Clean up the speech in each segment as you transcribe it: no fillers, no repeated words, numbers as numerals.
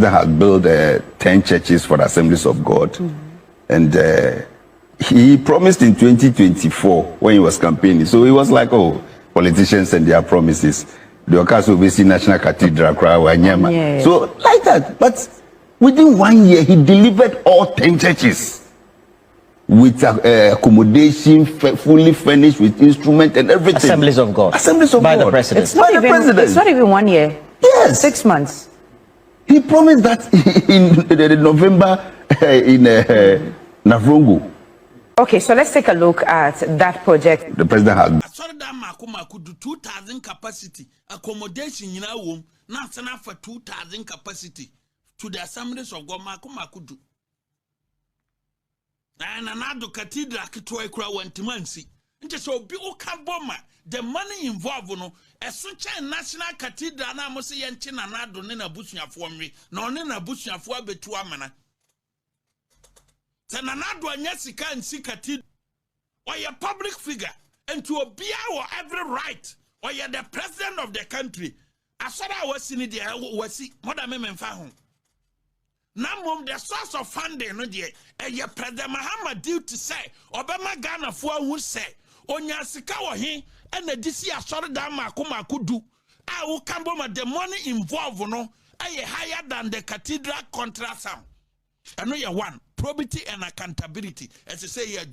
had built 10 churches for the Assemblies of God, and he promised in 2024 when he was campaigning. So he was like, oh, politicians and their promises. The Okaso Besi National Cathedral, Wanyama. So like that, but within 1 year, he delivered all 10 churches with accommodation, fully furnished with instrument and everything. Assemblies of God. Assemblies of by God. The president. It's not even 1 year. Yes. 6 months. He promised that in November in Navrongo. Okay, so let's take a look at that project. The president had. Do 2,000 capacity accommodation in our womb, not enough for 2,000 capacity to the Assemblies of God. Makumakudu. And another cathedral kitoi kura wantimansi. Nti so bi okaboma the money involved no such a national cathedral na mo se yenchi na nado ne na busuafo nwe na one na busuafo abetu amana. Se na nado anya sika nsi cathedral or a public figure and to be our every right or you're the president of the country. Asara was in the was mother memfa ho. Now, the source of funding, no dear, and President Mahama due to say, Obama Ghana for who say, Onya Sikawa he, and the DC Asora Dama Kuma could do. I will come the money involved, no, higher than the cathedral contract sum. And no, one, probity and accountability, as I say, here,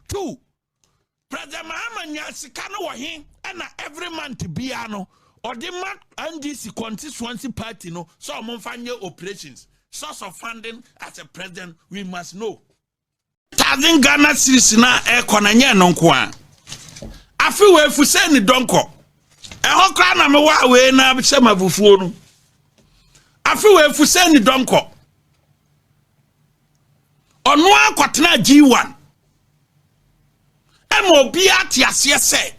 2, President Mahama Nyasikano he, and every man to be ano, or the man and this constituency party, no, so among final operations. Source of funding as a president, we must know. Tazin Ghana series na konanya nonkwa. Afi we fu se ni donko. Ho kra na me wa we na se mafufuo no. Afi we fu se ni donko. Ono akotena G1. Emo bi atiase se.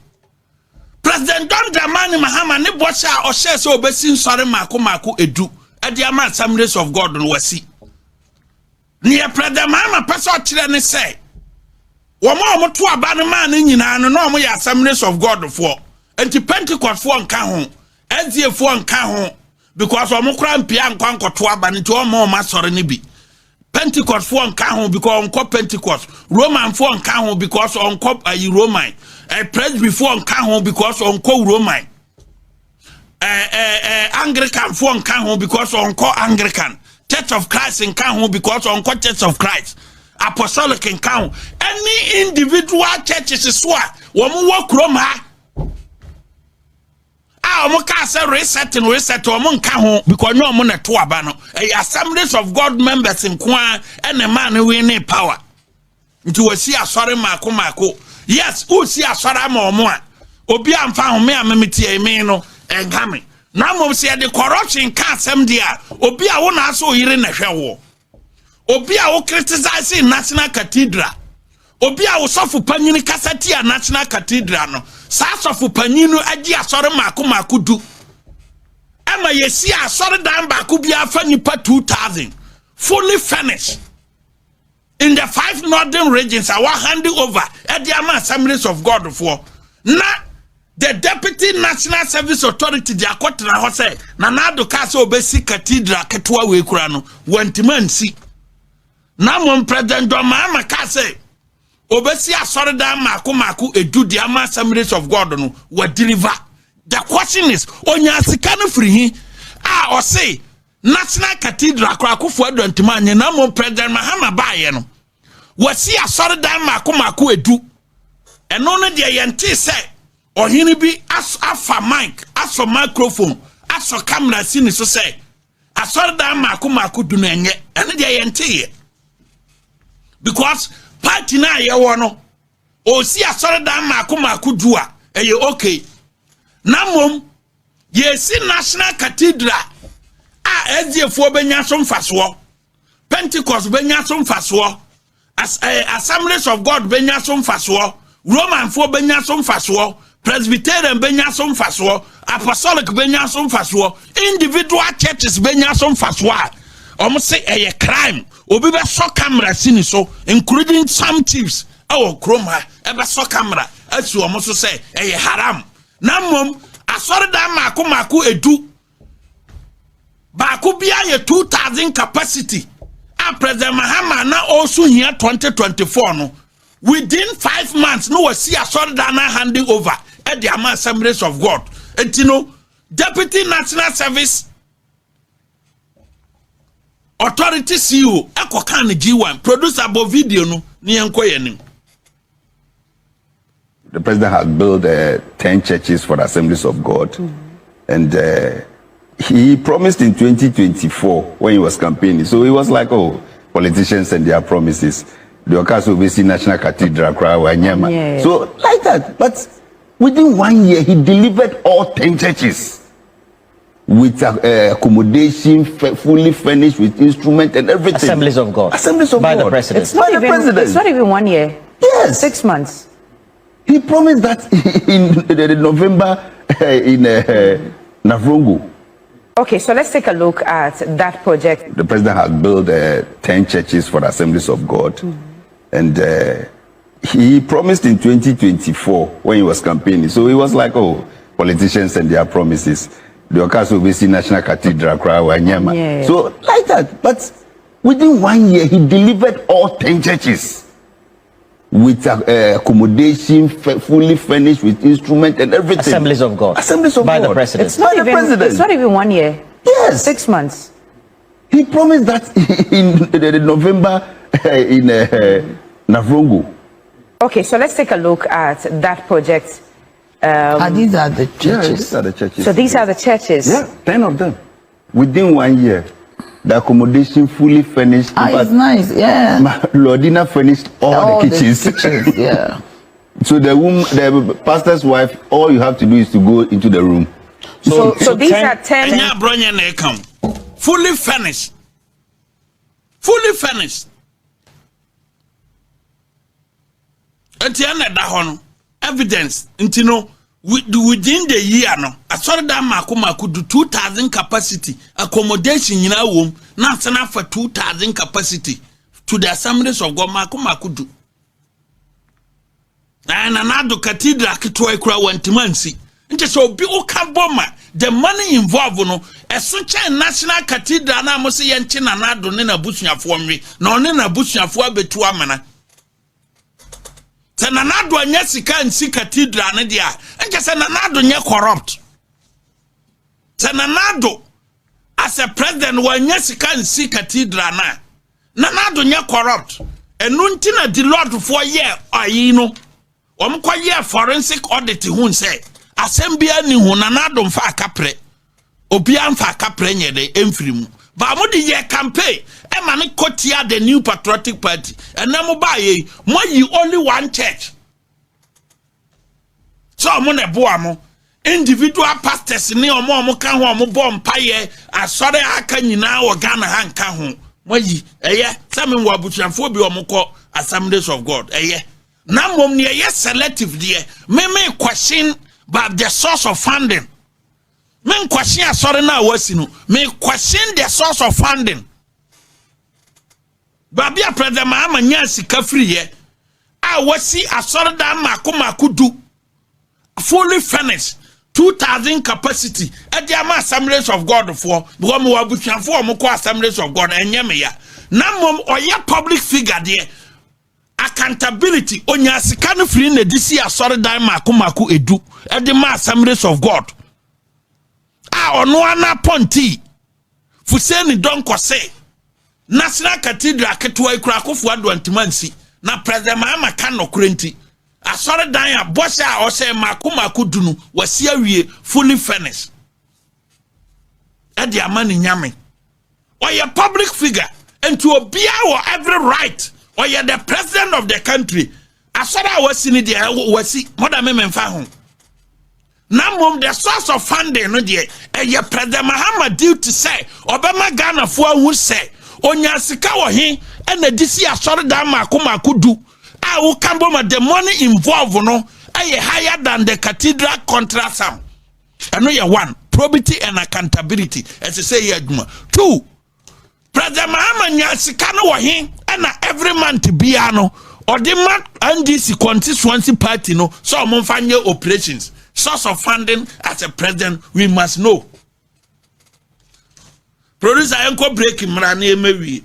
President John Dramani Mahama ne bosha o share se obesi nsore mako edu. Adiama Assemblies of God no wasi. Near President Mama Pastor Chile say, Wama to a banner man in Yinan, no more Assemblies of God for, and to Pentecost for and Kahon, Edzie for and Kahon, because Omokran Pian Conco to a ban to a more master nibi. Pentecost for and Kahon because on cop Pentecost, Roman for and Kahon because on cop a Roman, a Presby for and Kahon because on co Roman. Anglican for Kahon because on call Anglican, Church of Christ in Kahon because on call Church of Christ, Apostolic in Kahon. Any individual churches is what one walk Roma. Moka say reset or mon Kahon because no mon at Tuabano, a Assemblies of God members in Kwan and a man who in power. Into a see a sorry Mako. Yes, who see a sorry more. Obiam found me a mimiti no. And coming now, say the corruption can't send there. Obia won't also hear in a show. Obia will criticize National Cathedral. Obia will suffer Panini Cassatia National Cathedral. Sasso Panino Adia Sora Maku do. Emma, ye see, I saw the damn Bakubia Fanny per 2,000 fully furnished. In the 5 northern regions, I will hand over at the Assemblies of God for not. The Deputy National Service Authority, the Akotana Hose, Nanado Caso Besi Cathedral, Ketua Wekurano, Wentimansi. Namon President Domama Kase, Obesi Asorada Maku, a do the Assemblies of God, no, were deliver. The question is, Onya Sikano free, or say, National Cathedral, Krakufu, Dontimani, Namon President Mahama Bayano, was see Asorada Maku, a do, and only the Yanti say. Or he be as for mic, as for microphone, as for camera scene so say. I saw that Maku do and the NT. Because party na ye wono. O si I saw that Maku dua. Okay. Namum ye see National Cathedral. Edzie for Benyasom Faswo. Pentecost Benyasom Faswo. As Assemblies of God Benyasom Faswo. Roman for Benyasom Faswo. Presbyterian Benyasom Faswo, Apostolic Benyasom Faswo, individual churches Benyasom Faswo. Almost say a crime. Obi be so camera sini so, including some chiefs. Oh, Chroma, ever so camera. As you almost say a haram. Namum, I saw that Maku edu. Baako bia ye 2,000 capacity. A President Mahama na also here 2024 no. Within 5 months, no was see a solid handing over at the Assemblies of God. And you know, Deputy National Service Authority CEO, Ekokane G1, producer above video no, ni enkoye. The president has built 10 churches for the Assemblies of God. And he promised in 2024 when he was campaigning. So he was like, oh, politicians and their promises. The Okaso Obesi National Cathedral, Wanyama. Yeah. So like that. But within 1 year, he delivered all 10 churches with accommodation, fully furnished with instrument and everything. Assemblies of God. Assemblies of by God. The president. It's not, By the president. It's not even 1 year. Yes. 6 months. He promised that in November in Navrongo. Okay, so let's take a look at that project. The president has built 10 churches for the Assemblies of God. And he promised in 2024 when he was campaigning. So he was like, oh, politicians and their promises. The Okaso Obesi National Cathedral, Wanyama. Yeah. So like that. But within 1 year, he delivered all 10 churches with accommodation, fully furnished with instrument and everything. Assemblies of God. Assemblies of by God. The president. It's not, By the even, president. it's not even 1 year. Yes. 6 months. He promised that in November in Navrongo. Okay, so let's take a look at that project. These are the Yeah, churches. these are the churches. So these are the churches. Yeah, 10 of them. Within 1 year, the accommodation fully furnished. It's nice, yeah. Lordina furnished all the kitchens. Yeah. So the pastor's wife, all you have to do is to go into the room. So these are 10. Enya bronya na ekam. Fully furnished. Fully furnished. Etiana da hono. Evidence. Intino. Within the year no. Asori da maku do 2,000 capacity. Accommodation yina wom. Na sana for 2,000 capacity. To the Assemblies of God maku do. Na nado cathedral kitwa ikura wantimansi. Nti so bi ukaboma the money involved no esocha national cathedral na mo se yenche na nado ne na busuafo nwe na one na busuafo abetu amana. Se na nado anya sika nsi cathedral ne dia nti se na nado nye corrupt. Se na nado as a president wanya sika nsi cathedral na nado nye corrupt. Enu nti na the lord for year ayi no omkwaye forensic audit hun say asembia ni hu na nadom fa akapre obia mfa akapre nyede emfirimu ba mo de ye campaign e ma ne kotia the new patriotic party enam ba ye mo yi only one church so mo ne boa mo individual pastors ni omo kan ho omo bo mpaye asore aka nyina wo Ghana ha nka ho mo yi eye same wo abutuafo bi omo kọ Assemblies of God eye na mom ne ye selective there me question but the source of funding. Men question asore na wasinu. Me question the source of funding. Babi a president Mahama nya sika free ye. A wasi asore da maku do. Fully furnished. 2,000 capacity. Edi ama Assemblies of God for. Because me wabutuafo mo ko Assemblies of God enye me ya. Na mom oye public figure there. Accountability onya sika no free na disi asore dan maku edu e the Assemblies of God ono ana ponti fuseni don kose national cathedral ketwa ikura kofu adwantimansi na president Mahama kan no kurenti asore dan abose a o se maku dunu wasi awie fully furnished e the amani nyame oye public figure and to obia or every right. Or you're the president of the country. Asara wasi ni dia wasi moda me memfa ho. Na mom the source of funding no dia e president Mahama due to say Obama Ghana fo ahu say onya sika wo he e na disi asore dan maku du a wo kamboma the money involved no e higher than the cathedral contract sum. Eno ye one probity and accountability as say ye aduma. 2 President Mahama nya sika no wo he na every month biano or the man NDC constituency party no so monfanye operations source of funding as a president we must know Producer enko break mmra na emewi.